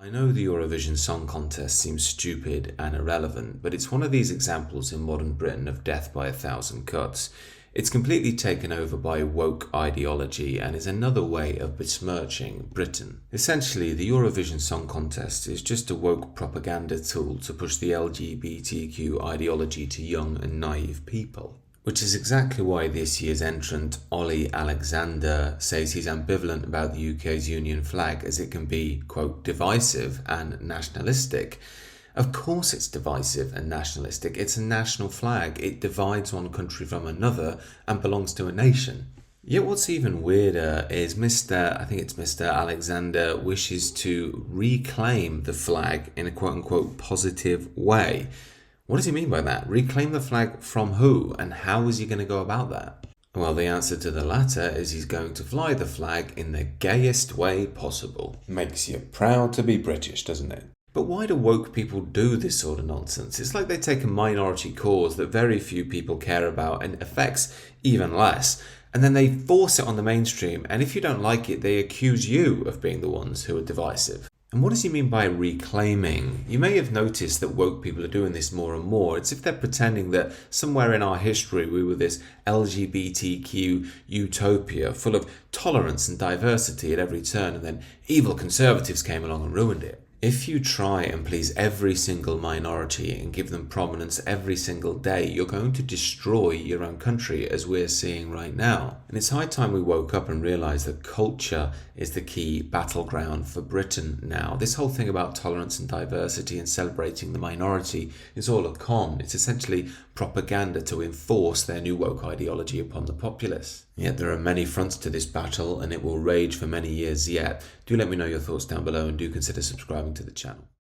I know the Eurovision Song Contest seems stupid and irrelevant, but it's one of these examples in modern Britain of death by a thousand cuts. It's completely taken over by woke ideology and is another way of besmirching Britain. Essentially, the Eurovision Song Contest is just a woke propaganda tool to push the LGBTQ ideology to young and naive people. Which is exactly why this year's entrant, Ollie Alexander, says he's ambivalent about the UK's union flag as it can be, quote, divisive and nationalistic. Of course it's divisive and nationalistic. It's a national flag. It divides one country from another and belongs to a nation. Yet what's even weirder is Mr. Alexander wishes to reclaim the flag in a quote-unquote positive way. What does he mean by that? Reclaim the flag from who, and how is he going to go about that? Well, the answer to the latter is he's going to fly the flag in the gayest way possible. Makes you proud to be British, doesn't it? But why do woke people do this sort of nonsense? It's like they take a minority cause that very few people care about and affects even less, and then they force it on the mainstream, and if you don't like it, they accuse you of being the ones who are divisive. And what does he mean by reclaiming? You may have noticed that woke people are doing this more and more. It's if they're pretending that somewhere in our history we were this LGBTQ utopia full of tolerance and diversity at every turn, and then evil conservatives came along and ruined it. If you try and please every single minority and give them prominence every single day, you're going to destroy your own country, as we're seeing right now. And it's high time we woke up and realised that culture is the key battleground for Britain now. This whole thing about tolerance and diversity and celebrating the minority is all a con. It's essentially propaganda to enforce their new woke ideology upon the populace. Yet there are many fronts to this battle, and it will rage for many years yet. Do let me know your thoughts down below, and do consider subscribing to the channel.